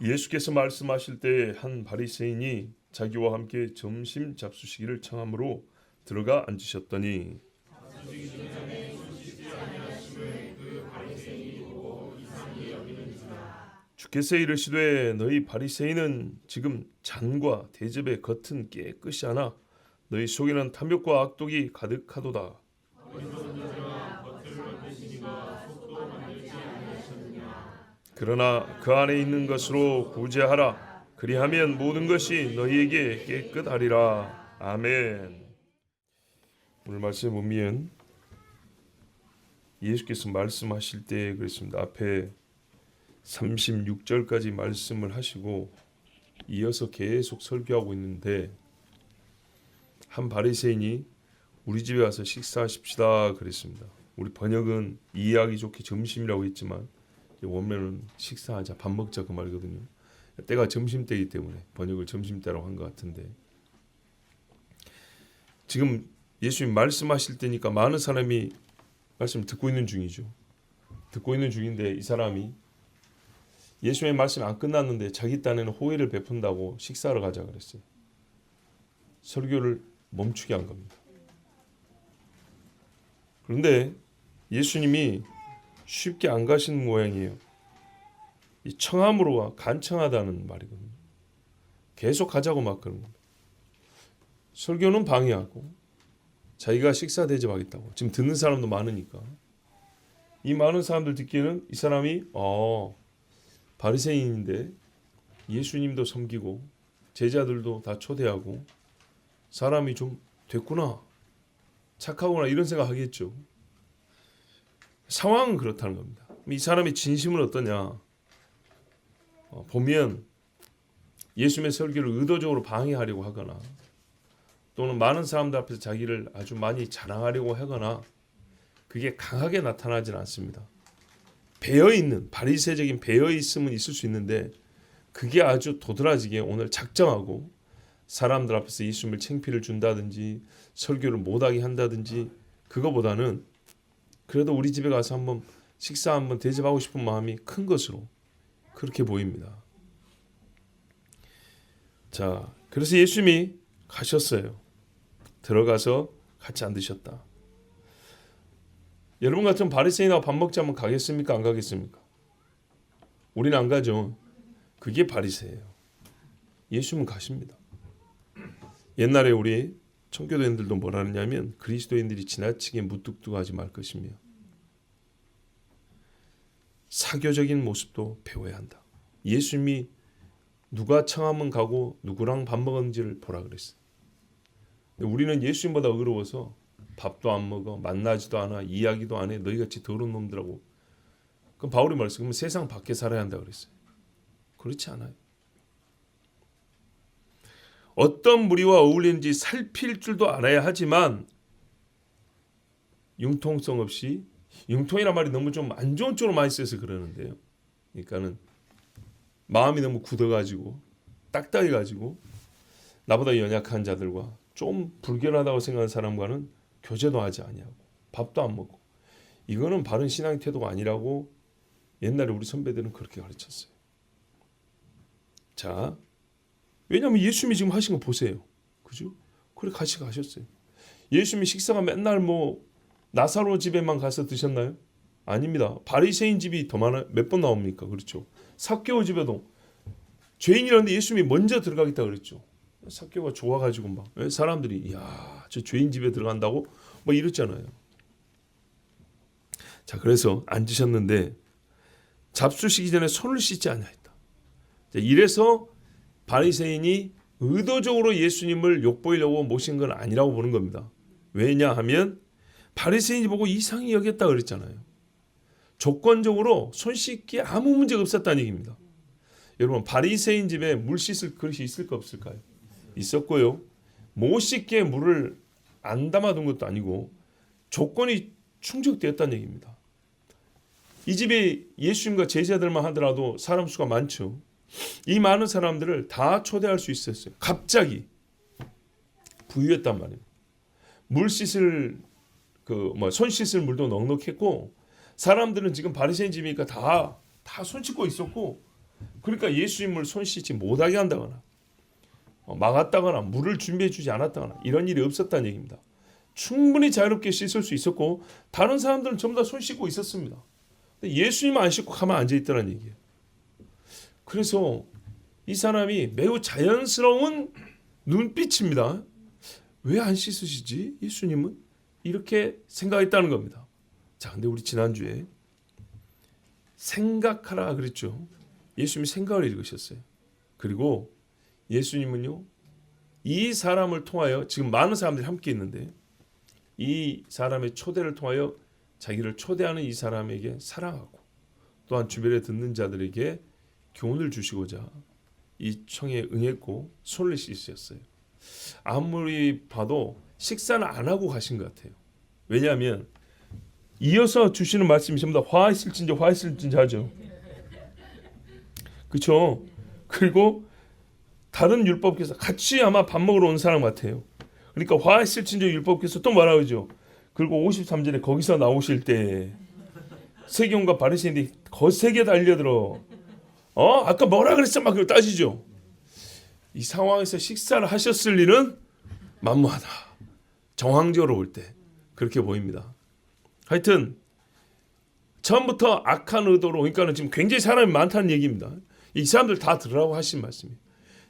예수께서 말씀하실 때 한 바리새인이 자기와 함께 점심 잡수시기를 청함으로 들어가 앉으셨더니 주께서 이르시되 너희 바리새인은 지금 잔과 대접의 겉은 깨끗이 하나 너희 속에는 탐욕과 악독이 가득하도다. 그러나 그 안에 있는 것으로 구제하라. 그리하면 모든 것이 너희에게 깨끗하리라. 아멘. 오늘 말씀에 보면 예수께서 말씀하실 때 그랬습니다. 앞에 36절까지 말씀을 하시고 이어서 계속 설교하고 있는데 한 바리새인이 우리 집에 와서 식사하십시다 그랬습니다. 우리 번역은 이해하기 좋게 점심이라고 했지만 원면은 식사하자, 밥 먹자 그 말이거든요. 때가 점심때이기 때문에 번역을 점심때라고 한 것 같은데 지금 예수님 말씀하실 때니까 많은 사람이 말씀 듣고 있는 중이죠. 듣고 있는 중인데 이 사람이 예수님의 말씀이 안 끝났는데 자기 딴에는 호의를 베푼다고 식사를 가자 그랬어요. 설교를 멈추게 한 겁니다. 그런데 예수님이 쉽게 안 가시는 모양이에요. 이 청함으로가 간청하다는 말이거든요. 계속 가자고 막 그런 겁니다. 설교는 방해하고 자기가 식사 대접하겠다고. 지금 듣는 사람도 많으니까. 이 많은 사람들 듣기에는 이 사람이 바리새인인데 예수님도 섬기고 제자들도 다 초대하고 사람이 좀 됐구나, 착하구나 이런 생각하겠죠. 상황은 그렇다는 겁니다. 이 사람의 진심은 어떠냐 보면 예수님의 설교를 의도적으로 방해하려고 하거나 또는 많은 사람들 앞에서 자기를 아주 많이 자랑하려고 하거나 그게 강하게 나타나지는 않습니다. 배어있는 바리새적인 배어있음은 있을 수 있는데 그게 아주 도드라지게 오늘 작정하고 사람들 앞에서 예수님을 창피를 준다든지 설교를 못하게 한다든지 그거보다는 그래도 우리 집에 가서 한번 식사 한번 대접하고 싶은 마음이 큰 것으로 그렇게 보입니다. 자, 그래서 예수님이 가셨어요. 들어가서 같이 앉으셨다. 여러분 같은 바리새인하고 밥 먹자면 가겠습니까? 안 가겠습니까? 우리는 안 가죠. 그게 바리새예요. 예수님은 가십니다. 옛날에 우리 청교도인들도 뭐라 하냐면 그리스도인들이 지나치게 무뚝뚝하지 말 것이며 사교적인 모습도 배워야 한다. 예수님이 누가 청하면 가고 누구랑 밥 먹은지를 보라 그랬어요. 근데 우리는 예수님보다 어그러워서 밥도 안 먹어, 만나지도 않아, 이야기도 안 해, 너희같이 더러운 놈들하고. 그럼 바울이 말했어요. 그러면 세상 밖에 살아야 한다 그랬어요. 그렇지 않아요. 어떤 무리와 어울리는지 살필 줄도 알아야 하지만 융통성 없이, 융통이란 말이 너무 좀 안 좋은 쪽으로 많이 써서 그러는데요. 그러니까는 마음이 너무 굳어가지고 딱딱해가지고 나보다 연약한 자들과 좀 불결하다고 생각하는 사람과는 교제도 하지 아니하고 밥도 안 먹고, 이거는 바른 신앙의 태도가 아니라고 옛날에 우리 선배들은 그렇게 가르쳤어요. 자, 왜냐하면 예수님이 지금 하신 거 보세요. 그죠? 그래 같이 가셨어요. 예수님이 식사가 맨날 나사로 집에만 가서 드셨나요? 아닙니다. 바리새인 집이 더 많아요. 몇 번 나옵니까? 그렇죠. 삭개오 집에도 죄인이라는데 예수님이 먼저 들어가겠다 그랬죠. 삭개오가 좋아가지고 막 사람들이 야, 저 죄인 집에 들어간다고 뭐 이랬잖아요. 자, 그래서 앉으셨는데 잡수시기 전에 손을 씻지 아니하였다. 이래서 바리새인이 의도적으로 예수님을 욕보이려고 모신 건 아니라고 보는 겁니다. 왜냐하면 바리새인이 보고 이상히 여겼다 그랬잖아요. 조건적으로 손 씻기에 아무 문제가 없었다는 얘기입니다. 여러분, 바리새인 집에 물 씻을 그릇이 있을까 없을까요? 있었고요. 못 씻기에 물을 안 담아둔 것도 아니고 조건이 충족되었다는 얘기입니다. 이 집에 예수님과 제자들만 하더라도 사람 수가 많죠. 이 많은 사람들을 다 초대할 수 있었어요. 갑자기 부유했단 말이에요. 물 씻을 손 씻을 물도 넉넉했고 사람들은 지금 바리새인 집이니까 다 손 씻고 있었고 그러니까 예수님을 손 씻지 못하게 한다거나 막았다거나 물을 준비해 주지 않았다거나 이런 일이 없었다는 얘기입니다. 충분히 자유롭게 씻을 수 있었고 다른 사람들은 전부 다 손 씻고 있었습니다. 근데 예수님은 안 씻고 가만 앉아 있다는 얘기예요. 그래서 이 사람이 매우 자연스러운 눈빛입니다. 왜 안 씻으시지? 예수님은 이렇게 생각했다는 겁니다. 자, 근데 우리 지난주에 생각하라 그랬죠. 예수님이 생각을 읽으셨어요. 그리고 예수님은요, 이 사람을 통하여 지금 많은 사람들이 함께 있는데 이 사람의 초대를 통하여 자기를 초대하는 이 사람에게 사랑하고 또한 주변에 듣는 자들에게 교훈을 주시고자 이 청에 응했고 손을 씻으셨어요. 아무리 봐도 식사는 안 하고 가신 것 같아요. 왜냐하면 이어서 주시는 말씀이 전부 다 화했을진저 하죠. 그렇죠? 그리고 다른 율법께서 같이 아마 밥 먹으러 온 사람 같아요. 그러니까 화했을진저 율법께서 또 뭐라고 하죠? 그리고 53절에 거기서 나오실 때 세경과 바리새인들이 거세게 달려들어. 아까 뭐라 그랬어? 막 따지죠. 이 상황에서 식사를 하셨을 일은 만무하다. 정황적으로 볼 때 그렇게 보입니다. 하여튼 처음부터 악한 의도로, 그러니까 지금 굉장히 사람이 많다는 얘기입니다. 이 사람들 다 들으라고 하신 말씀이에요.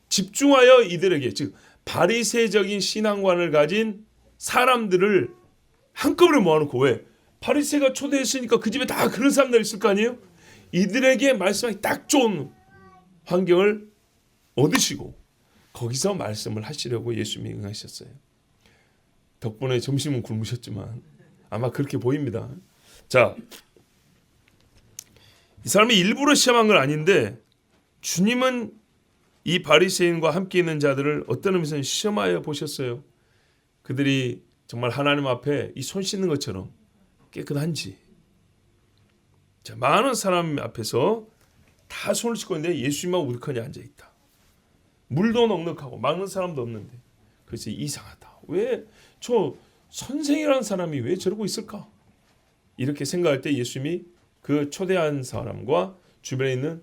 집중하여 이들에게, 즉 바리새적인 신앙관을 가진 사람들을 한꺼번에 모아놓고, 왜? 바리새가 초대했으니까 그 집에 다 그런 사람들 있을 거 아니에요? 이들에게 말씀하기 딱 좋은 환경을 얻으시고 거기서 말씀을 하시려고 예수님이 응하셨어요. 덕분에 점심은 굶으셨지만 아마 그렇게 보입니다. 자, 이 사람이 일부러 시험한 건 아닌데 주님은 이 바리새인과 함께 있는 자들을 어떤 의미에서 시험하여 보셨어요. 그들이 정말 하나님 앞에 이 손 씻는 것처럼 깨끗한지. 자, 많은 사람 앞에서 다 손을 씻고 있는데 예수님만 우두커니 앉아있다. 물도 넉넉하고 막는 사람도 없는데. 그래서 이상하다. 왜 저 선생이라는 사람이 왜 저러고 있을까? 이렇게 생각할 때 예수님이 그 초대한 사람과 주변에 있는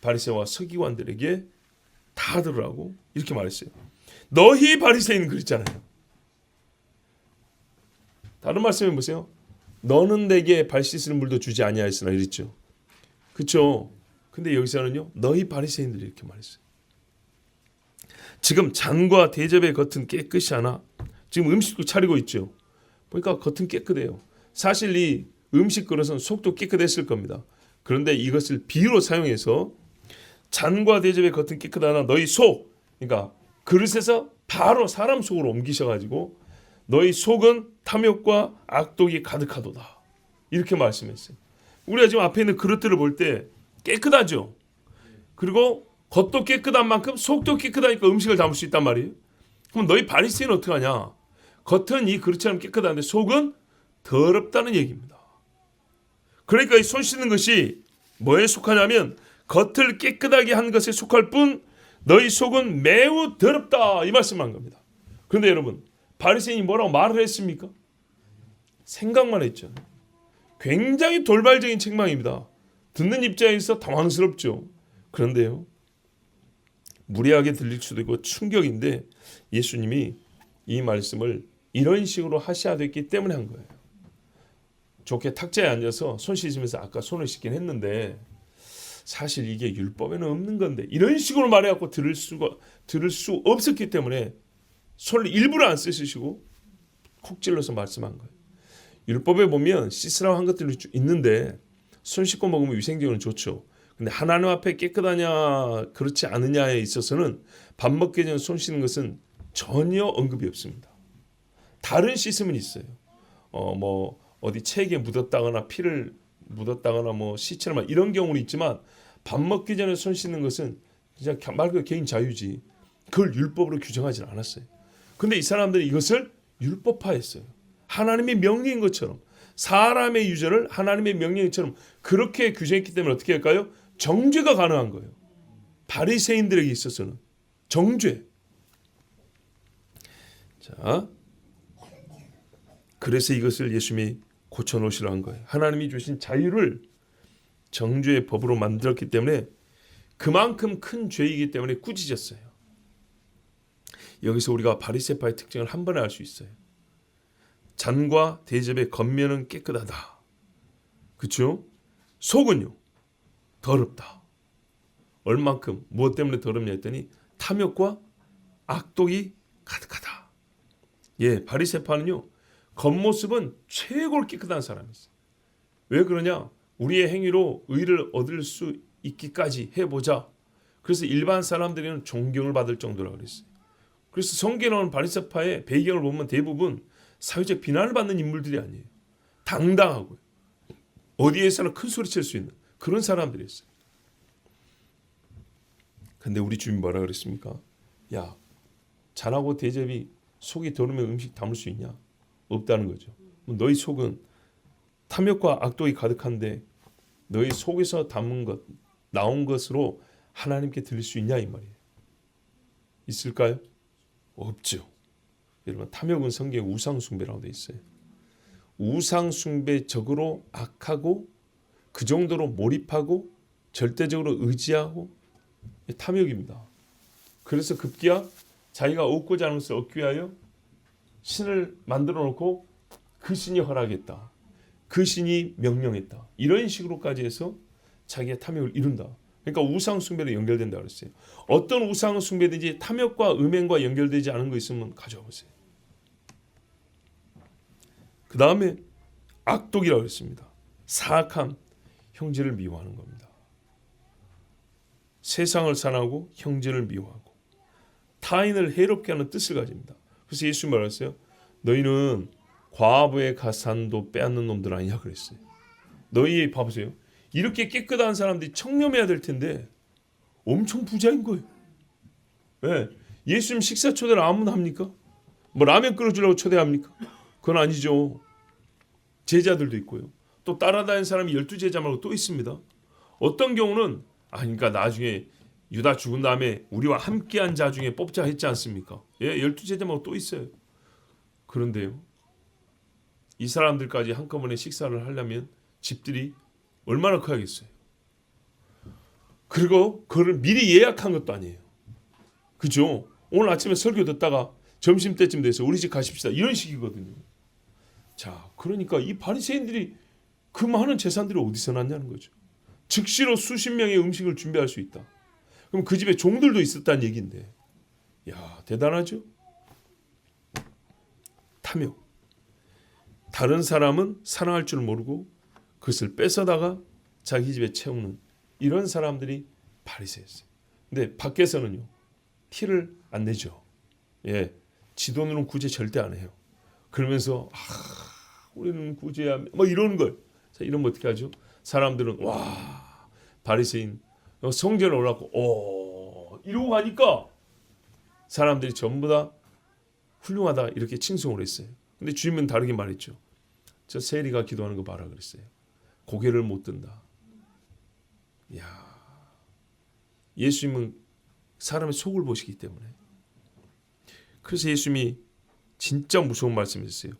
바리새와 서기관들에게 다 들으라고 이렇게 말했어요. 너희 바리새인 그랬잖아요. 다른 말씀이 보세요. 너는 내게 발 씻을 물도 주지 아니하였으나 이랬죠. 그렇죠? 근데 여기서는요. 너희 바리새인들이 이렇게 말했어요. 지금 잔과 대접의 겉은 깨끗이 하나 지금 음식도 차리고 있죠. 보니까 겉은 깨끗해요. 사실 이 음식 그릇은 속도 깨끗했을 겁니다. 그런데 이것을 비유로 사용해서 잔과 대접의 겉은 깨끗하나 너희 속, 그러니까 그릇에서 바로 사람 속으로 옮기셔가지고 너희 속은 탐욕과 악독이 가득하도다. 이렇게 말씀했어요. 우리가 지금 앞에 있는 그릇들을 볼 때 깨끗하죠. 그리고 겉도 깨끗한 만큼 속도 깨끗하니까 음식을 담을 수 있단 말이에요. 그럼 너희 바리새인은 어떻게 하냐? 겉은 이 그릇처럼 깨끗한데 속은 더럽다는 얘기입니다. 그러니까 이 손 씻는 것이 뭐에 속하냐면 겉을 깨끗하게 한 것에 속할 뿐 너희 속은 매우 더럽다 이 말씀한 겁니다. 그런데 여러분 바리새인이 뭐라고 말을 했습니까? 생각만 했죠. 굉장히 돌발적인 책망입니다. 듣는 입장에서 당황스럽죠. 그런데요. 무례하게 들릴 수도 있고 충격인데 예수님이 이 말씀을 이런 식으로 하셔야 됐기 때문에 한 거예요. 좋게 탁자에 앉아서 손 씻으면서 아까 손을 씻긴 했는데 사실 이게 율법에는 없는 건데 이런 식으로 말해갖고 들을 수 없었기 때문에 손을 일부러 안 쓰시고 콕 찔러서 말씀한 거예요. 율법에 보면 씻으라고 한 것들이 있는데 손 씻고 먹으면 위생적으로는 좋죠. 근데 하나님 앞에 깨끗하냐 그렇지 않느냐에 있어서는 밥 먹기 전에 손 씻는 것은 전혀 언급이 없습니다. 다른 씻음은 있어요. 뭐 어디 체에 묻었다거나 피를 묻었다거나 뭐 시체나 이런 경우는 있지만 밥 먹기 전에 손 씻는 것은 진짜 말 그대로 개인 자유지. 그걸 율법으로 규정하지 않았어요. 근데 이 사람들이 이것을 율법화했어요. 하나님의 명령인 것처럼 사람의 유전을 하나님의 명령처럼 그렇게 규정했기 때문에 어떻게 할까요? 정죄가 가능한 거예요. 바리새인들에게 있어서는 정죄. 자, 그래서 이것을 예수님이 고쳐놓으시라는 거예요. 하나님이 주신 자유를 정죄의 법으로 만들었기 때문에 그만큼 큰 죄이기 때문에 꾸짖었어요. 여기서 우리가 바리새파의 특징을 한 번에 알 수 있어요. 잔과 대접의 겉면은 깨끗하다. 그렇죠? 속은요 더럽다. 얼만큼 무엇 때문에 더럽냐 했더니 탐욕과 악독이 가득하다. 예, 바리새파는요 겉모습은 최고로 깨끗한 사람이었어요. 왜 그러냐? 우리의 행위로 의를 얻을 수 있기까지 해보자. 그래서 일반 사람들에게는 존경을 받을 정도라고 그랬어요. 그래서 성경에 나오는 바리새파의 배경을 보면 대부분 사회적 비난을 받는 인물들이 아니에요. 당당하고요. 어디에서나 큰 소리 칠 수 있는 그런 사람들이었어요. 근데 우리 주님 뭐라 그랬습니까? 야, 잔하고 대접이 속이 더러우면 음식 담을 수 있냐? 없다는 거죠. 너희 속은 탐욕과 악독이 가득한데 너희 속에서 담은 것, 나온 것으로 하나님께 드릴 수 있냐 이 말이에요. 있을까요? 없죠. 여러분 탐욕은 성경에 우상숭배라고 되어 있어요. 우상숭배적으로 악하고 그 정도로 몰입하고 절대적으로 의지하고 탐욕입니다. 그래서 급기야 자기가 얻고자 하는 것을 얻기 위하여 신을 만들어 놓고 그 신이 허락했다. 그 신이 명령했다. 이런 식으로까지 해서 자기의 탐욕을 이룬다. 그러니까 우상숭배로 연결된다 그랬어요. 어떤 우상숭배든지 탐욕과 음행과 연결되지 않은 거 있으면 가져와 보세요. 그 다음에 악독이라고 했습니다. 사악함, 형제를 미워하는 겁니다. 세상을 사랑하고 형제를 미워하고 타인을 해롭게 하는 뜻을 가집니다. 그래서 예수 말했어요. 너희는 과부의 가산도 빼앗는 놈들 아니냐 그랬어요. 너희 봐보세요. 이렇게 깨끗한 사람들이 청렴해야 될 텐데 엄청 부자인 거예요. 왜? 예수님 식사 초대를 아무나 합니까? 뭐 라면 끓여주려고 초대합니까? 그건 아니죠. 제자들도 있고요. 또 따라다니는 사람이 12제자 말고 또 있습니다. 어떤 경우는 그러니까 나중에 유다 죽은 다음에 우리와 함께한 자 중에 뽑자 했지 않습니까? 예, 12제자 말고 또 있어요. 그런데요. 이 사람들까지 한꺼번에 식사를 하려면 집들이 얼마나 커야겠어요. 그리고 그걸 미리 예약한 것도 아니에요. 그죠? 오늘 아침에 설교 듣다가 점심때쯤 돼서 우리 집 가십시다. 이런 식이거든요. 자, 그러니까 이 바리새인들이 그 많은 재산들이 어디서 났냐는 거죠. 즉시로 수십 명의 음식을 준비할 수 있다. 그럼 그 집에 종들도 있었다는 얘기인데, 야, 대단하죠? 탐욕. 다른 사람은 사랑할 줄 모르고 그것을 뺏어다가 자기 집에 채우는 이런 사람들이 바리새였어요. 근데 밖에서는요 티를 안 내죠. 예, 지 돈으로는 구제 절대 안 해요. 그러면서 우리는 구제야 뭐 이런 걸. 자, 이러면 어떻게 하죠? 사람들은 와 바리새인 성전에 올라가고 이러고 가니까 사람들이 전부 다 훌륭하다 이렇게 칭송을 했어요. 근데 주님은 다르게 말했죠. 저 세리가 기도하는 거 봐라 그랬어요. 고개를 못 든다. 야, 예수님은 사람의 속을 보시기 때문에. 그래서 예수님이 진짜 무서운 말씀이었어요.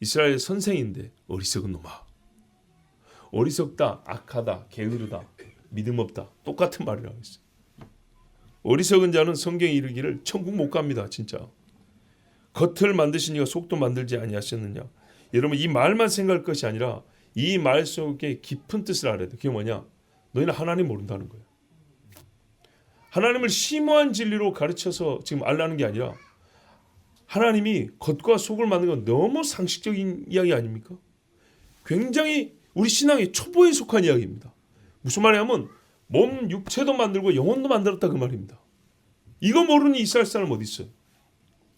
이스라엘 선생인데 어리석은 놈아. 어리석다, 악하다, 게으르다, 믿음 없다. 똑같은 말이라고 했어요. 어리석은 자는 성경에 이르기를 천국 못 갑니다. 진짜. 겉을 만드시니가 속도 만들지 아니하셨느냐. 여러분 이 말만 생각할 것이 아니라 이 말 속에 깊은 뜻을 알아야 돼. 그게 뭐냐? 너희는 하나님 모른다는 거예요. 하나님을 심오한 진리로 가르쳐서 지금 알라는 게 아니라 하나님이 겉과 속을 만든 건 너무 상식적인 이야기 아닙니까? 굉장히 우리 신앙의 초보에 속한 이야기입니다. 무슨 말이냐면 몸 육체도 만들고 영혼도 만들었다 그 말입니다. 이거 모르는 이스라엘 사람 어디 있어요?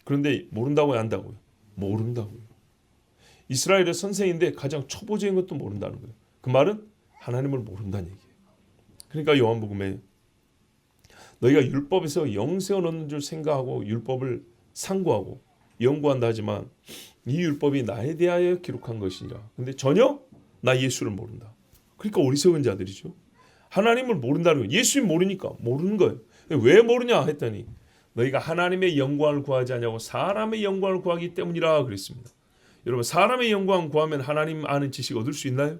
그런데 모른다고요, 안다고요? 모른다고요. 이스라엘의 선생인데 가장 초보적인 것도 모른다는 거예요. 그 말은 하나님을 모른다는 얘기예요. 그러니까 요한복음에 너희가 율법에서 영생을 얻는 줄 생각하고 율법을 상고하고 연구한다 하지만 이 율법이 나에 대하여 기록한 것이니라. 근데 전혀 나 예수를 모른다. 그러니까 어리석은 자들이죠. 하나님을 모른다는 거예요. 예수님 모르니까 모르는 거예요. 왜 모르냐 했더니 너희가 하나님의 영광을 구하지 않냐고 사람의 영광을 구하기 때문이라 그랬습니다. 여러분 사람의 영광 구하면 하나님 아는 지식 얻을 수 있나요?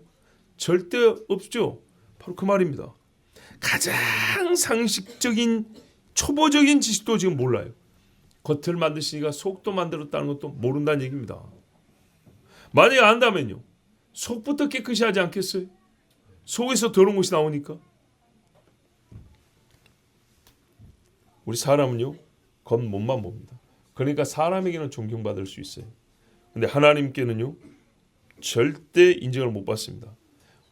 절대 없죠. 바로 그 말입니다. 가장 상식적인 초보적인 지식도 지금 몰라요. 겉을 만드시니까 속도 만들었다는 것도 모른다는 얘기입니다. 만약에 안다면요, 속부터 깨끗이 하지 않겠어요? 속에서 더러운 것이 나오니까. 우리 사람은요, 겉몸만 봅니다. 그러니까 사람에게는 존경받을 수 있어요. 근데 하나님께는요, 절대 인정을 못 받습니다.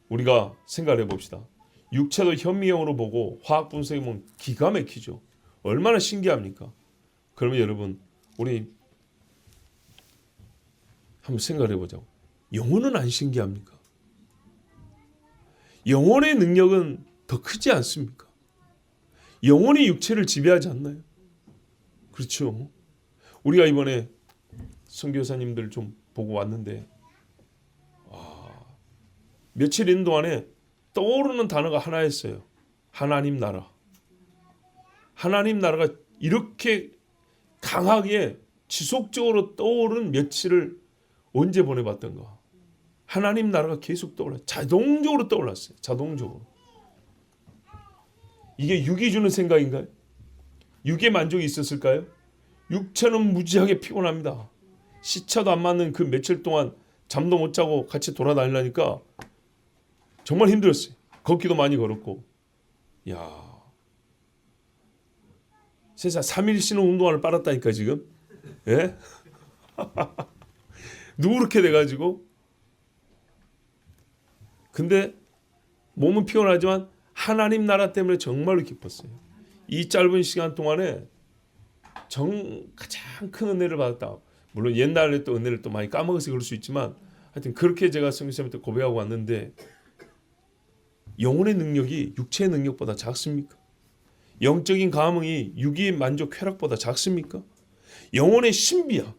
우리가 생각해 봅시다. 육체도 현미경으로 보고 화학 분석해 보면 기가 막히죠. 얼마나 신기합니까? 그러면 여러분, 우리 한번 생각해 보자고. 영혼은 안 신기합니까? 영혼의 능력은 더 크지 않습니까? 영혼이 육체를 지배하지 않나요? 그렇죠. 우리가 이번에 선교사님들 좀 보고 왔는데 며칠 있는 동안에 떠오르는 단어가 하나였어요. 하나님 나라. 하나님 나라가 이렇게 강하게 지속적으로 떠오른 며칠을 언제 보내봤던가. 하나님 나라가 계속 떠올랐어요. 자동적으로 떠올랐어요. 자동적으로. 이게 육이 주는 생각인가요? 육의 만족이 있었을까요? 육체는 무지하게 피곤합니다. 시차도 안 맞는 그 며칠 동안 잠도 못 자고 같이 돌아다니려니까 정말 힘들었어요. 걷기도 많이 걸었고. 야, 세상 3일 쉬는 운동화를 빨았다니까 지금. 예? 누렇게 돼가지고. 근데 몸은 피곤하지만 하나님 나라 때문에 정말로 기뻤어요. 이 짧은 시간 동안에 가장 큰 은혜를 받았다. 물론 옛날에 또 은혜를 또 많이 까먹어서 그럴 수 있지만 하여튼 그렇게 제가 성교사님한테 고백하고 왔는데, 영혼의 능력이 육체의 능력보다 작습니까? 영적인 감흥이 육의 만족 쾌락보다 작습니까? 영혼의 신비함,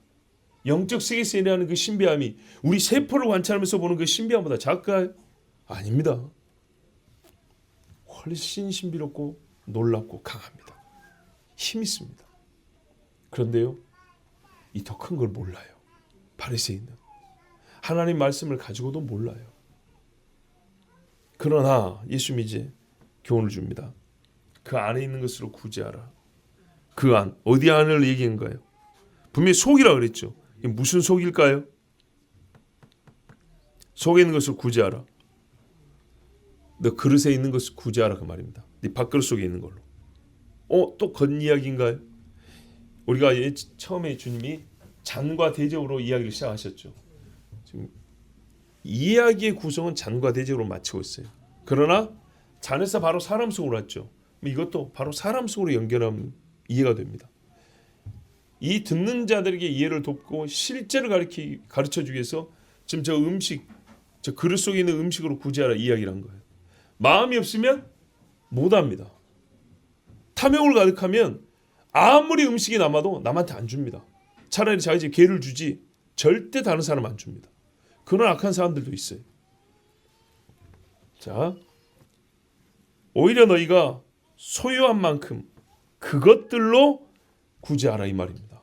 영적 세계에서 일어나는 그 신비함이 우리 세포를 관찰하면서 보는 그 신비함보다 작을까요? 아닙니다. 훨씬 신비롭고 놀랍고 강합니다. 힘 있습니다. 그런데요, 이 더 큰 걸 몰라요. 바리새인은 하나님 말씀을 가지고도 몰라요. 그러나 예수님이 이제 교훈을 줍니다. 그 안에 있는 것으로 구제하라. 그 안, 어디 안을 얘기한 거예요? 분명히 속이라 그랬죠. 이게 무슨 속일까요? 속에 있는 것을 구제하라. 너 그릇에 있는 것을 구제하라 그 말입니다. 네 밥그릇 속에 있는 걸로. 또 겉이야기인가요? 우리가 처음에 주님이 잔과 대접으로 이야기를 시작하셨죠. 지금 이야기의 구성은 잔과 대접으로 마치고 있어요. 그러나 잔에서 바로 사람 속으로 왔죠. 이것도 바로 사람 속으로 연결하면 이해가 됩니다. 이 듣는 자들에게 이해를 돕고 실제를 가르쳐주기 위해서 지금 저 음식, 저 그릇 속에 있는 음식으로 구제하라 이야기를 한 거예요. 마음이 없으면 못합니다. 탐욕을 가득하면 아무리 음식이 남아도 남한테 안 줍니다. 차라리 자기 집 개를 주지 절대 다른 사람 안 줍니다. 그런 악한 사람들도 있어요. 자, 오히려 너희가 소유한 만큼 그것들로 구제하라 이 말입니다.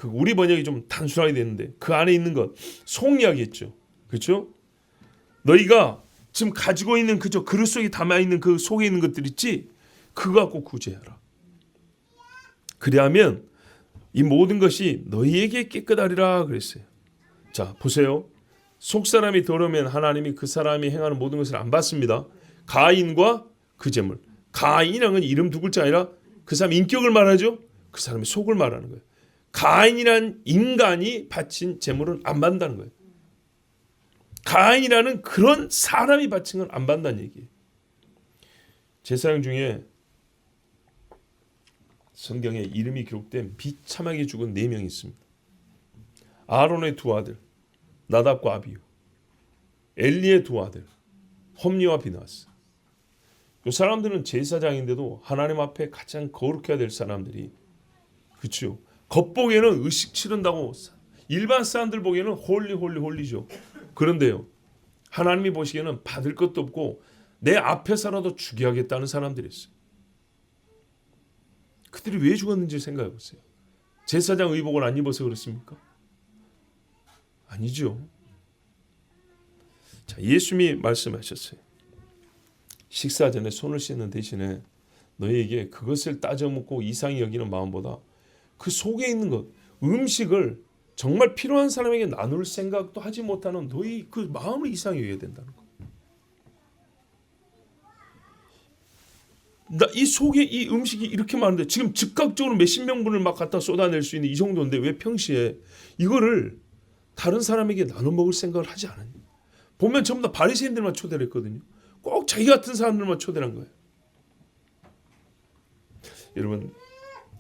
우리 번역이 좀 단순하게 되는데 그 안에 있는 것 속이야기했죠. 그렇죠? 너희가 지금 가지고 있는 그저 그릇 속에 담아 있는 그 속에 있는 것들 있지? 그거 갖고 구제하라. 그리하면 이 모든 것이 너희에게 깨끗하리라 그랬어요. 자, 보세요. 속 사람이 더러우면 하나님이 그 사람이 행하는 모든 것을 안 받습니다. 가인과 그 재물. 가인이라는 건 이름 두 글자 아니라 그 사람 인격을 말하죠. 그 사람의 속을 말하는 거예요. 가인이란 인간이 바친 재물은 안 받는다는 거예요. 가인이라는 그런 사람이 바친 건 안 받는다는 얘기예요. 제사장 중에 성경에 이름이 기록된 비참하게 죽은 4명이 있습니다. 아론의 두 아들 나답과 아비후, 엘리의 두 아들 홈리와 비나스. 이 사람들은 제사장인데도 하나님 앞에 가장 거룩해야 될 사람들이, 그렇죠. 겉보기에는 의식 치른다고 일반 사람들 보기에는 홀리죠. 그런데요, 하나님이 보시기에는 받을 것도 없고 내 앞에서라도 죽여야겠다는 사람들이었어요. 그들이 왜 죽었는지 생각해 보세요. 제사장 의복을 안 입어서 그렇습니까? 아니죠. 자, 예수님이 말씀하셨어요. 식사 전에 손을 씻는 대신에 너희에게 그것을 따져 묻고 이상히 여기는 마음보다 그 속에 있는 것, 음식을 정말 필요한 사람에게 나눌 생각도 하지 못하는 너희 그 마음을 이상히 여겨야 된다는 거. 이 속에 이 음식이 이렇게 많은데 지금 즉각적으로 몇십 명분을 막 갖다 쏟아낼 수 있는 이 정도인데 왜 평시에 이거를 다른 사람에게 나눠 먹을 생각을 하지 않았냐. 보면 전부 다 바리새인들만 초대를 했거든요. 꼭 자기 같은 사람들만 초대한 거예요. 여러분,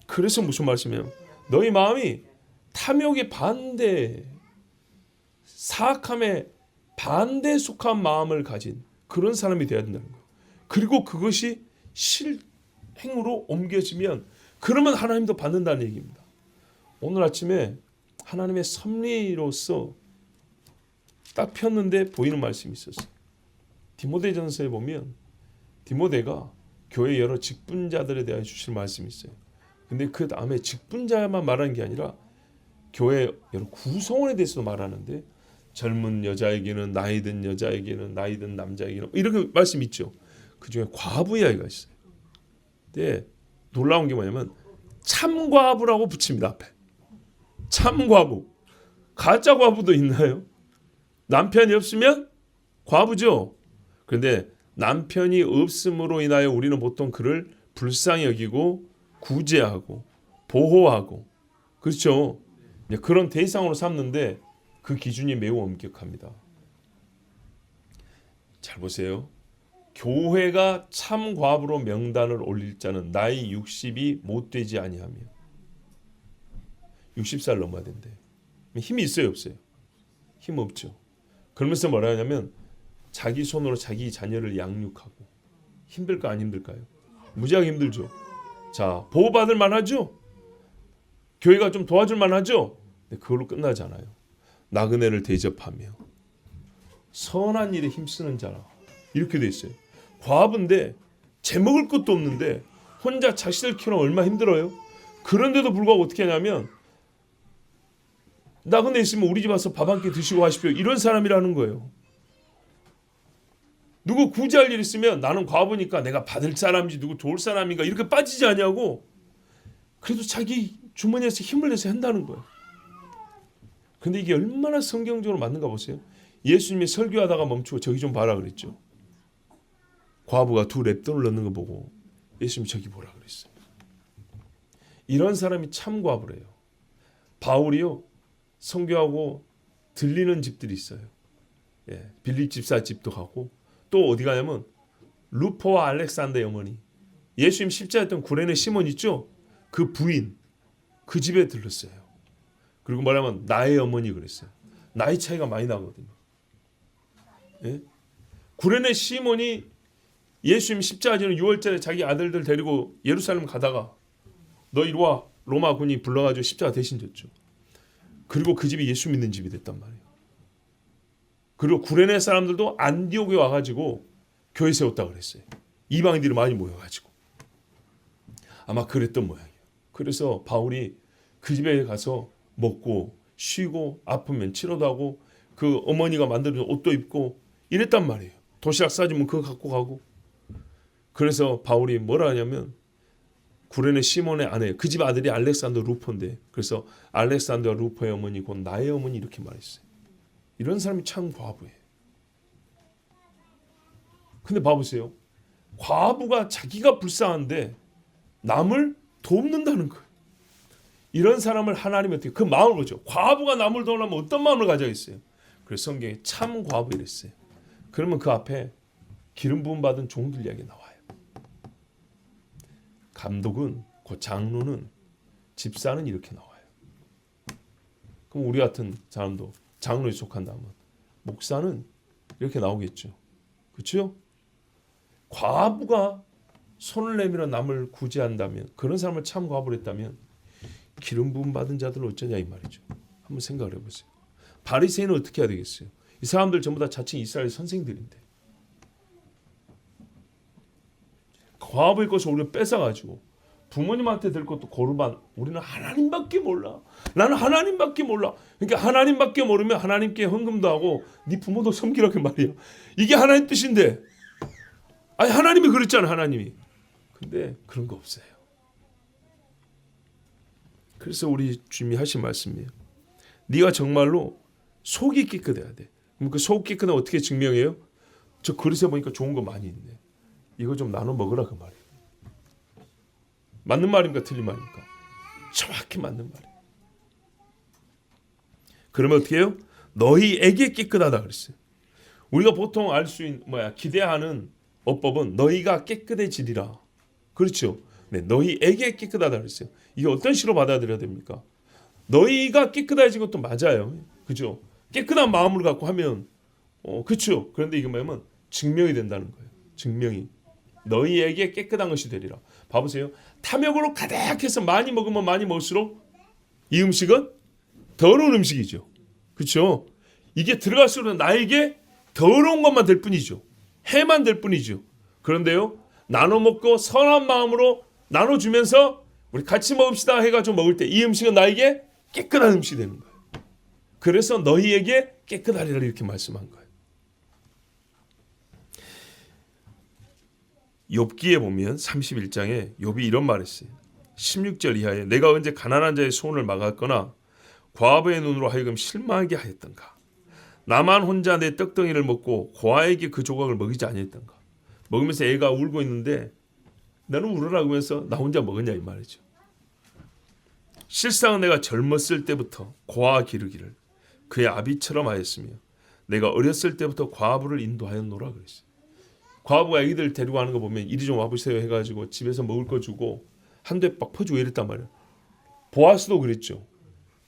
그래서 무슨 말씀이에요? 너희 마음이 탐욕의 반대, 사악함의 반대 속한 마음을 가진 그런 사람이 되어야 된다는 거예요. 그리고 그것이 실행으로 옮겨지면 그러면 하나님도 받는다는 얘기입니다. 오늘 아침에 하나님의 섭리로서 딱 폈는데 보이는 말씀이 있었어요. 디모데전서에 보면 디모데가 교회 여러 직분자들에 대해 주실 말씀이 있어요. 근데 그 다음에 직분자만 말하는 게 아니라 교회 여러 구성원에 대해서도 말하는데 젊은 여자에게는 나이 든 여자에게는 나이 든 남자에게는 이렇게 말씀 있죠. 그 중에 과부 이야기가 있어요. 근데 놀라운 게 뭐냐면 참과부라고 붙입니다. 앞에. 참과부. 가짜 과부도 있나요? 남편이 없으면 과부죠. 그런데 남편이 없음으로 인하여 우리는 보통 그를 불쌍히 여기고 구제하고 보호하고 그렇죠. 그런 대상으로 삼는데 그 기준이 매우 엄격합니다. 잘 보세요. 교회가 참과부로 명단을 올릴 자는 나이 60이 못 되지 아니하며 60살 넘어야 된대. 힘이 있어요, 없어요? 힘 없죠. 그러면서 뭐라 하냐면 자기 손으로 자기 자녀를 양육하고 힘들까 안 힘들까요? 무지하게 힘들죠. 자, 보호받을 만하죠. 교회가 좀 도와줄 만하죠. 근데 그걸로 끝나지 않아요. 나그네를 대접하며 선한 일에 힘쓰는 자라 이렇게 돼 있어요. 과부인데 재먹을 것도 없는데 혼자 자식을 키우는 얼마나 힘들어요. 그런데도 불구하고 어떻게 하냐면 나그네 있으면 우리 집 와서 밥 한 끼 드시고 하십시오. 이런 사람이라는 거예요. 누구 구제할 일 있으면 나는 과부니까 내가 받을 사람인지 누구 도울 사람인가 이렇게 빠지지 않냐고. 그래도 자기 주머니에서 힘을 내서 한다는 거예요. 근데 이게 얼마나 성경적으로 맞는가 보세요. 예수님이 설교하다가 멈추고 저기 좀 봐라 그랬죠. 과부가 2 랩돈을 넣는 거 보고 예수님이 저기 보라 그랬어요. 이런 사람이 참 과부래요. 바울이요. 선교하고 들리는 집들이 있어요. 예, 빌립 집사 집도 가고 또 어디 가냐면 루포와 알렉산더의 어머니 예수님 십자가했던 구레네 시몬 있죠? 그 부인 그 집에 들렀어요. 그리고 뭐냐면 나의 어머니 그랬어요. 나이 차이가 많이 나거든요. 예? 구레네 시몬이 예수님 십자가 지는 6월절에 자기 아들들 데리고 예루살렘 가다가 너 이리 와 로마 군이 불러가지고 십자가 대신 졌죠. 그리고 그 집이 예수 믿는 집이 됐단 말이에요. 그리고 구레네 사람들도 안디옥에 와가지고 교회 세웠다 그랬어요. 이방인들이 많이 모여가지고 아마 그랬던 모양이에요. 그래서 바울이 그 집에 가서 먹고 쉬고 아프면 치료도 하고 그 어머니가 만들어준 옷도 입고 이랬단 말이에요. 도시락 싸주면 그거 갖고 가고. 그래서 바울이 뭐라 하냐면 구레네 시몬의 아내 그 집 아들이 알렉산더 루포인데 그래서 알렉산더 루포의 어머니 곧 나의 어머니 이렇게 말했어요. 이런 사람이 참 과부예요. 근데 봐보세요. 과부가 자기가 불쌍한데 남을 돕는다는 거예요. 이런 사람을 하나님이 어떻게 그 마음을 보죠. 과부가 남을 도우려면 어떤 마음을 가져야겠어요. 그래서 성경에 참 과부 이랬어요. 그러면 그 앞에 기름 부음 받은 종들 이야기 나와요. 감독은 그 장로는 집사는 이렇게 나와요. 그럼 우리 같은 사람도 장로에 속한다면 목사는 이렇게 나오겠죠. 그렇죠? 과부가 손을 내밀어 남을 구제한다면 그런 사람을 참 과부로 했다면 기름 부음 받은 자들은 어쩌냐 이 말이죠. 한번 생각을 해보세요. 바리새인은 어떻게 해야 되겠어요? 이 사람들 전부 다 자칭 이스라엘 선생들인데 과부의 것을 우리가 뺏어가지고 부모님한테 들 것도 고르반 우리는 하나님밖에 몰라. 나는 하나님밖에 몰라. 그러니까 하나님밖에 모르면 하나님께 헌금도 하고 네 부모도 섬기라고 말이야. 이게 하나님 뜻인데 아니 하나님이 그랬잖아, 하나님이. 근데 그런 거 없어요. 그래서 우리 주님이 하신 말씀이에요. 네가 정말로 속이 깨끗해야 돼. 그럼 그 속 깨끗은 어떻게 증명해요? 저 그릇에 보니까 좋은 거 많이 있네. 이거 좀 나눠 먹으라 그 말이에요. 맞는 말입니까? 틀린 말입니까? 정확히 맞는 말이에요. 그러면 어떻게 해요? 너희에게 깨끗하다 그랬어요. 우리가 보통 알 수 있는 기대하는 어법은 너희가 깨끗해지리라. 그렇죠? 네, 너희에게 깨끗하다 그랬어요. 이게 어떤 식으로 받아들여야 됩니까? 너희가 깨끗해진 것도 맞아요. 그죠? 깨끗한 마음을 갖고 하면 그렇죠. 그런데 이게 뭐냐면 증명이 된다는 거예요. 증명이. 너희에게 깨끗한 것이 되리라. 봐보세요. 탐욕으로 가득해서 많이 먹으면 많이 먹을수록 이 음식은 더러운 음식이죠. 그렇죠? 이게 들어갈수록 나에게 더러운 것만 될 뿐이죠. 해만 될 뿐이죠. 그런데요. 나눠 먹고 선한 마음으로 나눠주면서 우리 같이 먹읍시다 해가지고 먹을 때 이 음식은 나에게 깨끗한 음식이 되는 거예요. 그래서 너희에게 깨끗하리라 이렇게 말씀한 거예요. 욥기에 보면 31장에 욥이 이런 말을 했어요. 16절 이하에 내가 언제 가난한 자의 소원을 막았거나 과부의 눈으로 하여금 실망하게 하였던가. 나만 혼자 내 떡덩이를 먹고 고아에게 그 조각을 먹이지 아니했던가. 먹으면서 애가 울고 있는데 나는 울으라 그러면서 나 혼자 먹었냐 이 말이죠. 실상은 내가 젊었을 때부터 고아 기르기를 그의 아비처럼 하였으며 내가 어렸을 때부터 과부를 인도하였노라 그랬어요. 과부가 아기들 데리고 가는 거 보면 이리 좀 와보세요 해가지고 집에서 먹을 거 주고 한 대 빡 퍼주고 이랬단 말이에요. 보아스도 그랬죠.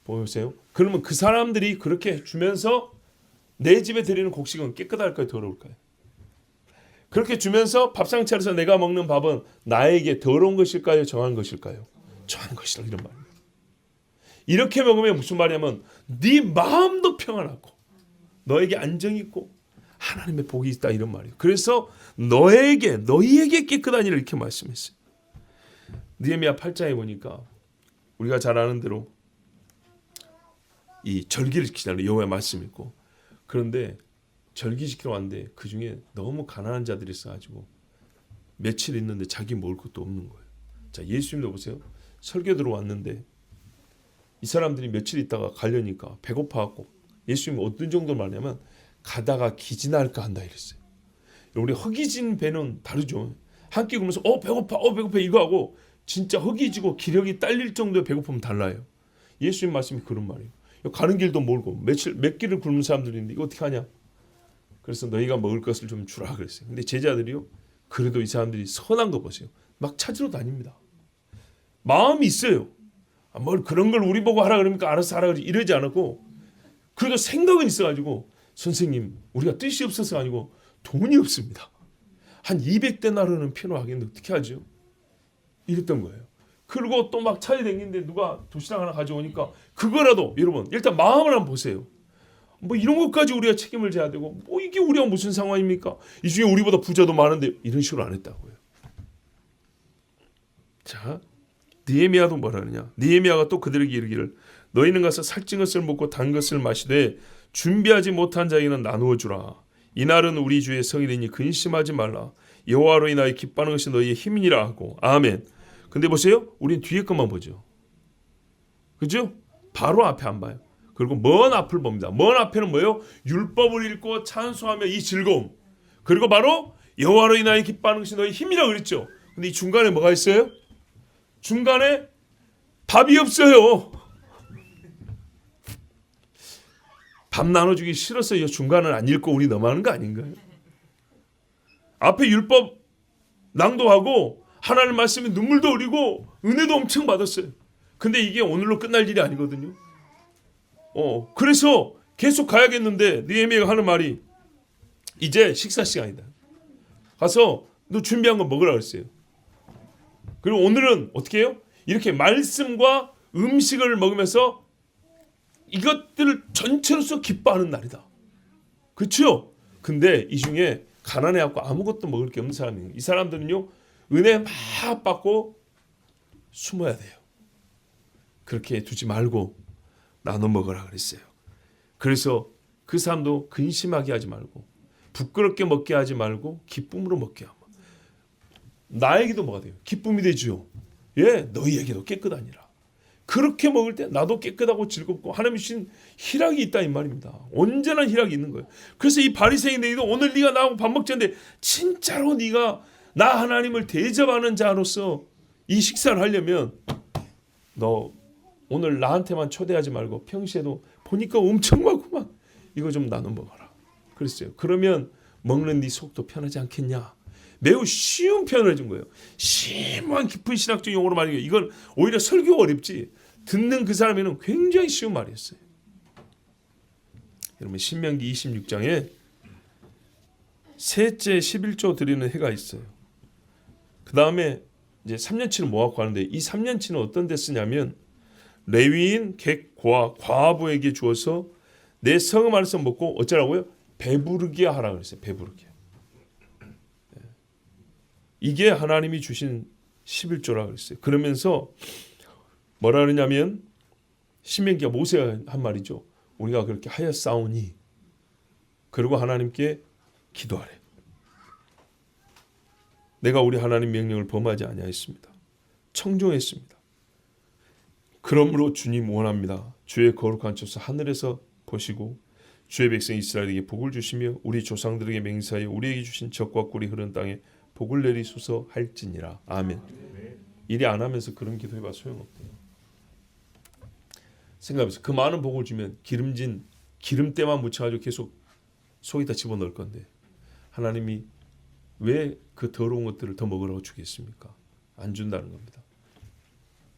보세요. 그러면 그 사람들이 그렇게 주면서 내 집에 드리는 곡식은 깨끗할까요? 더러울까요? 그렇게 주면서 밥상 차려서 내가 먹는 밥은 나에게 더러운 것일까요? 정한 것일까요? 정한 것이라 이런 말입니다. 이렇게 먹으면 무슨 말이냐면 네 마음도 평안하고 너에게 안정이 있고 하나님의 복이 있다 이런 말이에요. 그래서 너희에게 깨끗한 일을 이렇게 말씀했어요. 느헤미야 8장에 보니까 우리가 잘 아는 대로 이 절기를 지키자는 여호와의 말씀이 있고 그런데 절기 지키러 왔는데 그 중에 너무 가난한 자들이 있어가지고 며칠 있는데 자기 먹을 것도 없는 거예요. 자 예수님도 보세요. 설교 들어왔는데 이 사람들이 며칠 있다가 가려니까 배고파갖고 예수님이 어떤 정도로 말하냐면 가다가 기진할까 한다 이랬어요. 우리 허기진 배는 다르죠. 한 끼 굶으면서 배고파 이거 하고 진짜 허기지고 기력이 딸릴 정도의 배고픔은 달라요. 예수님 말씀이 그런 말이에요. 가는 길도 멀고 몇 끼를 굶는 사람들인데 이거 어떻게 하냐. 그래서 너희가 먹을 것을 좀 주라 그랬어요. 근데 제자들이요. 그래도 이 사람들이 선한 거 보세요. 막 찾으러 다닙니다. 마음이 있어요. 뭘 그런 걸 우리 보고 하라 그러니까 알아서 하라 그러지 이러지 않았고 그래도 생각은 있어가지고 선생님 우리가 뜻이 없어서 아니고 돈이 없습니다. 한 200데나르는 필요하겠는데 어떻게 하죠? 이랬던 거예요. 그리고 또 막 차에 댕기는데 누가 도시락 하나 가져오니까 그거라도 여러분 일단 마음을 한번 보세요. 뭐 이런 것까지 우리가 책임을 져야 되고 뭐 이게 우리가 무슨 상황입니까? 이 중에 우리보다 부자도 많은데 이런 식으로 안 했다고요. 자 느헤미야도 뭐라 그러냐. 느헤미야가 또 그들에게 이르기를 너희는 가서 살찐 것을 먹고 단 것을 마시되 준비하지 못한 자에게는 나누어 주라. 이날은 우리 주의 성일이니 근심하지 말라. 여호와로 인하여 기뻐하는 것이 너희의 힘이니라 하고 아멘. 근데 보세요. 우린 뒤에 것만 보죠. 그죠? 바로 앞에 안 봐요. 그리고 먼 앞을 봅니다. 먼 앞에는 뭐예요? 율법을 읽고 찬송하며 이 즐거움. 그리고 바로 여호와로 인하여 기뻐하는 것이 너희 힘이라 그랬죠. 근데 이 중간에 뭐가 있어요? 중간에 밥이 없어요. 밥 나눠주기 싫어서 이 중간을 안 읽고 우리 넘어가는 거 아닌가요? 앞에 율법 낭독하고 하나님 말씀에 눈물도 흘리고 은혜도 엄청 받았어요. 근데 이게 오늘로 끝날 일이 아니거든요. 그래서 계속 가야겠는데 느헤미야가 하는 말이 이제 식사 시간이다. 가서 너 준비한 거 먹으라 그랬어요. 그리고 오늘은 어떻게 해요? 이렇게 말씀과 음식을 먹으면서 이것들을 전체로서 기뻐하는 날이다. 그렇죠? 근데 이 중에 가난해갖고 아무것도 먹을 게 없는 사람이에요. 이 사람들은요. 은혜 막 받고 숨어야 돼요. 그렇게 두지 말고 나눠 먹으라 그랬어요. 그래서 그 사람도 근심하게 하지 말고 부끄럽게 먹게 하지 말고 기쁨으로 먹게 하고 나에게도 뭐가 돼요? 기쁨이 되죠. 예, 너희에게도 깨끗하니라. 그렇게 먹을 때 나도 깨끗하고 즐겁고 하나님이 주신 희락이 있다 이 말입니다. 온전한 희락이 있는 거예요. 그래서 이 바리새인 너희도 오늘 네가 나하고 밥 먹자는데 진짜로 네가 나 하나님을 대접하는 자로서 이 식사를 하려면 너 오늘 나한테만 초대하지 말고 평시에도 보니까 엄청 많구만. 이거 좀 나눠 먹어라. 그랬어요. 그러면 먹는 네 속도 편하지 않겠냐. 매우 쉬운 표현을 해준 거예요. 심한 깊은 신학적 용어로 말이에요. 이건 오히려 설교가 어렵지 듣는 그 사람에는 굉장히 쉬운 말이었어요. 여러분 신명기 26장에 셋째 11조 드리는 해가 있어요. 그 다음에 이제 3년치를 모아갖고 하는데 이 3년치는 어떤 데 쓰냐면 레위인 객과 과부에게 주어서 내 성음 안에서 먹고 어쩌라고요? 배부르게 하라 그랬어요. 배부르게. 이게 하나님이 주신 11조라 그랬어요. 그러면서 뭐라 그러냐면 신명기가 모세가 한 말이죠. 우리가 그렇게 하였사오니 그리고 하나님께 기도하래. 내가 우리 하나님 명령을 범하지 아니하였습니다. 청종했습니다. 그러므로 주님 원합니다. 주의 거룩한 처소 하늘에서 보시고 주의 백성 이스라엘에게 복을 주시며 우리 조상들에게 맹세하여 우리에게 주신 젖과 꿀이 흐르는 땅에 복을 내리소서 할지니라. 아멘. 일이 안 하면서 그런 기도해봐 소용없대요. 생각해보세요. 그 많은 복을 주면 기름진 기름때만 묻혀가지고 계속 속에다 집어넣을 건데 하나님이 왜 그 더러운 것들을 더 먹으라고 주겠습니까? 안 준다는 겁니다.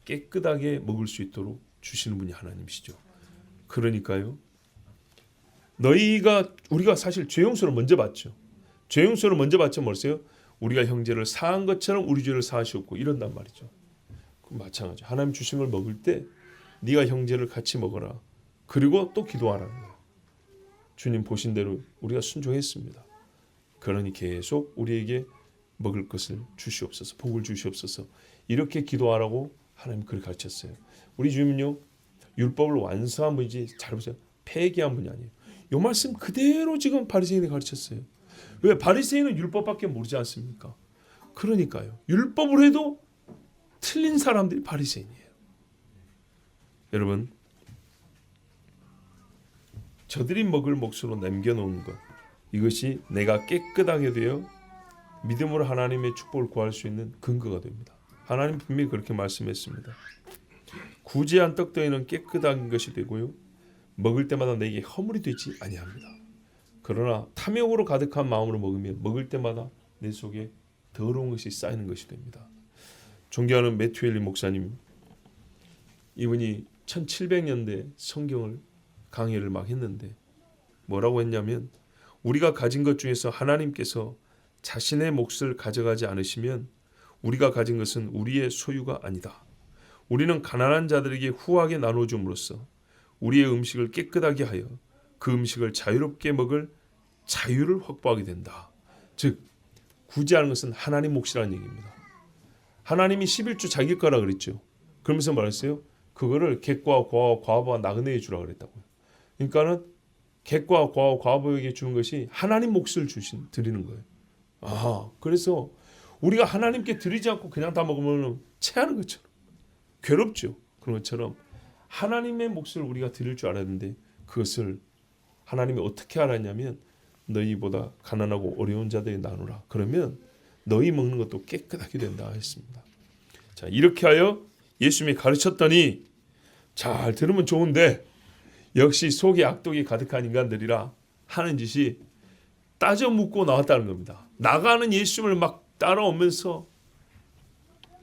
깨끗하게 먹을 수 있도록 주시는 분이 하나님이시죠. 그러니까요. 우리가 사실 죄 용서를 먼저 받죠. 죄 용서를 먼저 받죠. 뭐였어요? 우리가 형제를 사한 것처럼 우리 죄를 사하시옵고 이런단 말이죠. 마찬가지. 하나님 주신 걸 먹을 때 네가 형제를 같이 먹어라. 그리고 또 기도하라는 거예요. 주님 보신 대로 우리가 순종했습니다. 그러니 계속 우리에게 먹을 것을 주시옵소서. 복을 주시옵소서. 이렇게 기도하라고 하나님 그렇게 가르쳤어요. 우리 주님은요. 율법을 완성한 분이지 잘 보세요. 폐기한 분이 아니에요. 이 말씀 그대로 지금 바리새인이 가르쳤어요. 왜? 바리새인은 율법밖에 모르지 않습니까? 그러니까요. 율법을 해도 틀린 사람들이 바리새인이에요. 여러분 저들이 먹을 몫으로 남겨놓은 것 이것이 내가 깨끗하게 되어 믿음으로 하나님의 축복을 구할 수 있는 근거가 됩니다. 하나님 분명히 그렇게 말씀했습니다. 구제한 떡더이는 깨끗한 것이 되고요. 먹을 때마다 내게 허물이 되지 아니합니다. 그러나 탐욕으로 가득한 마음으로 먹으면 먹을 때마다 내 속에 더러운 것이 쌓이는 것이 됩니다. 존경하는 매튜엘리 목사님 이분이 1700년대 성경을 강의를 막 했는데 뭐라고 했냐면 우리가 가진 것 중에서 하나님께서 자신의 몫을 가져가지 않으시면 우리가 가진 것은 우리의 소유가 아니다. 우리는 가난한 자들에게 후하게 나눠줌으로써 우리의 음식을 깨끗하게 하여 그 음식을 자유롭게 먹을 자유를 확보하게 된다. 즉 구제하는 것은 하나님 몫이라는 얘기입니다. 하나님이 11조 자기 거라 그랬죠. 그러면서 말했어요. 그거를 객과 과부와 나그네에 주라 그랬다고요. 그러니까는 객과 과부에게 주는 것이 하나님 몫을 드리는 거예요. 그래서 우리가 하나님께 드리지 않고 그냥 다 먹으면 체하는 것처럼 괴롭죠. 그런 것처럼 하나님의 몫을 우리가 드릴 줄 알았는데 그것을 하나님이 어떻게 알았냐면 너희보다 가난하고 어려운 자들이 나누라. 그러면 너희 먹는 것도 깨끗하게 된다 했습니다. 자, 이렇게 하여 예수님이 가르쳤더니 잘 들으면 좋은데 역시 속에 악독이 가득한 인간들이라 하는 짓이 따져 묻고 나왔다는 겁니다. 나가는 예수님을 막 따라오면서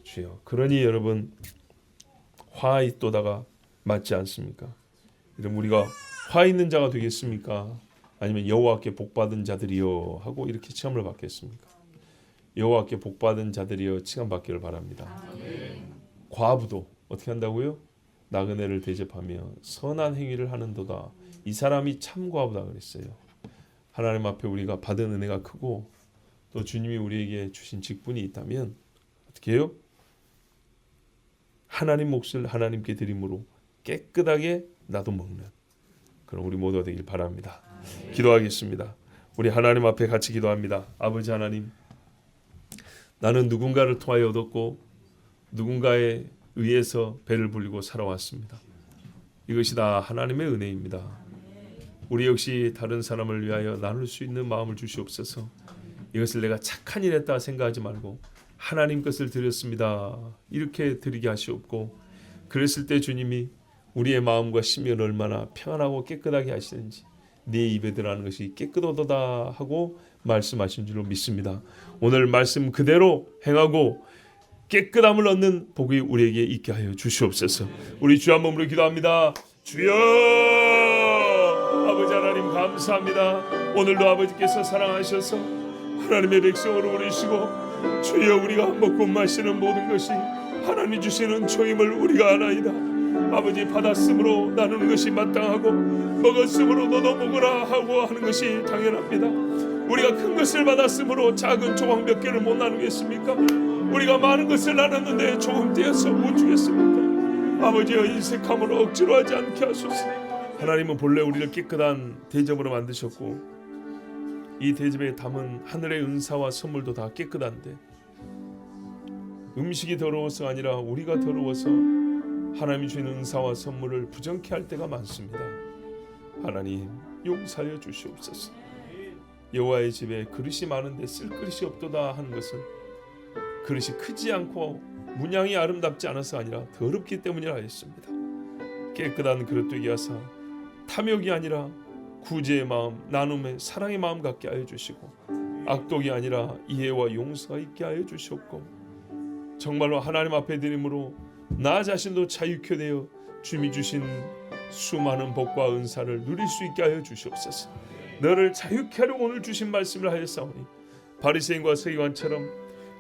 주여 그러니 여러분 화 있도다가 맞지 않습니까? 여러분 우리가 화 있는 자가 되겠습니까? 아니면 여호와께 복받은 자들이여 하고 이렇게 칭함을 받겠습니까? 여호와께 복받은 자들이여 칭함 받기를 바랍니다. 과부도 어떻게 한다고요? 나그네를 대접하며 선한 행위를 하는도다. 이 사람이 참 과부다 그랬어요. 하나님 앞에 우리가 받은 은혜가 크고 또 주님이 우리에게 주신 직분이 있다면 어떻게 해요? 하나님 몫을 하나님께 드림으로 깨끗하게 나도 먹는 그럼 우리 모두가 되길 바랍니다. 기도하겠습니다. 우리 하나님 앞에 같이 기도합니다. 아버지 하나님 나는 누군가를 통하여 얻었고 누군가에 의해서 배를 불리고 살아왔습니다. 이것이 다 하나님의 은혜입니다. 우리 역시 다른 사람을 위하여 나눌 수 있는 마음을 주시옵소서. 이것을 내가 착한 일 했다 생각하지 말고 하나님 것을 드렸습니다 이렇게 드리게 하시옵고, 그랬을 때 주님이 우리의 마음과 심령을 얼마나 평안하고 깨끗하게 하시는지 네 입에 들어가는 것이 깨끗하도다 하고 말씀하신 줄로 믿습니다. 오늘 말씀 그대로 행하고 깨끗함을 얻는 복이 우리에게 있게 하여 주시옵소서. 우리 주 한 몸으로 기도합니다. 주여, 아버지 하나님 감사합니다. 오늘도 아버지께서 사랑하셔서 하나님의 백성으로 부르시고 주여, 우리가 먹고 마시는 모든 것이 하나님 주시는 은총임을 우리가 아나이다. 아버지, 받았으므로 나누는 것이 마땅하고 먹었으므로 너도 먹으라 하고 하는 것이 당연합니다. 우리가 큰 것을 받았으므로 작은 조각 몇 개를 못 나누겠습니까? 우리가 많은 것을 나눴는데 조금 떼어서 못 주겠습니까? 아버지여, 인색함으로 억지로 하지 않게 하소서. 하나님은 본래 우리를 깨끗한 대접으로 만드셨고 이 대접에 담은 하늘의 은사와 선물도 다 깨끗한데 음식이 더러워서 아니라 우리가 더러워서 하나님이 주신 은사와 선물을 부정케 할 때가 많습니다. 하나님 용서하여 주시옵소서. 여호와의 집에 그릇이 많은데 쓸 그릇이 없도다 하는 것은 그릇이 크지 않고 문양이 아름답지 않아서 아니라 더럽기 때문이라 하였습니다. 깨끗한 그릇 되게 하사 탐욕이 아니라 구제의 마음, 나눔의 사랑의 마음 갖게 하여 주시고 악독이 아니라 이해와 용서가 있게 하여 주셨고, 정말로 하나님 앞에 드림으로 나 자신도 자유케 되어 주님이 주신 수많은 복과 은사를 누릴 수 있게 하여 주시옵소서. 너를 자유케 하려고 오늘 주신 말씀을 하였사오니 바리새인과 서기관처럼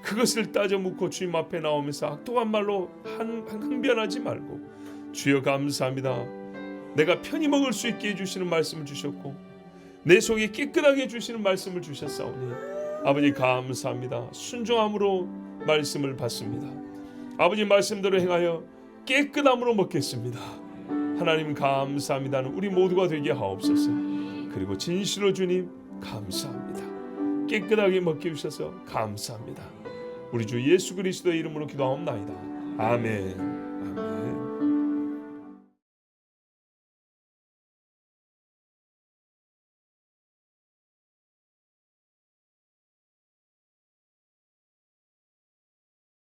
그것을 따져 묻고 주님 앞에 나오면서 악독한 말로 항변하지 말고, 주여 감사합니다. 내가 편히 먹을 수 있게 해주시는 말씀을 주셨고 내 속에 깨끗하게 해주시는 말씀을 주셨사오니 아버지 감사합니다. 순종함으로 말씀을 받습니다. 아버지 말씀대로 행하여 깨끗함으로 먹겠습니다. 하나님 감사합니다. 우리 모두가 되게 하옵소서. 그리고 진실로 주님 감사합니다. 깨끗하게 먹게 해주셔서 감사합니다. 우리 주 예수 그리스도의 이름으로 기도하옵나이다. 아멘.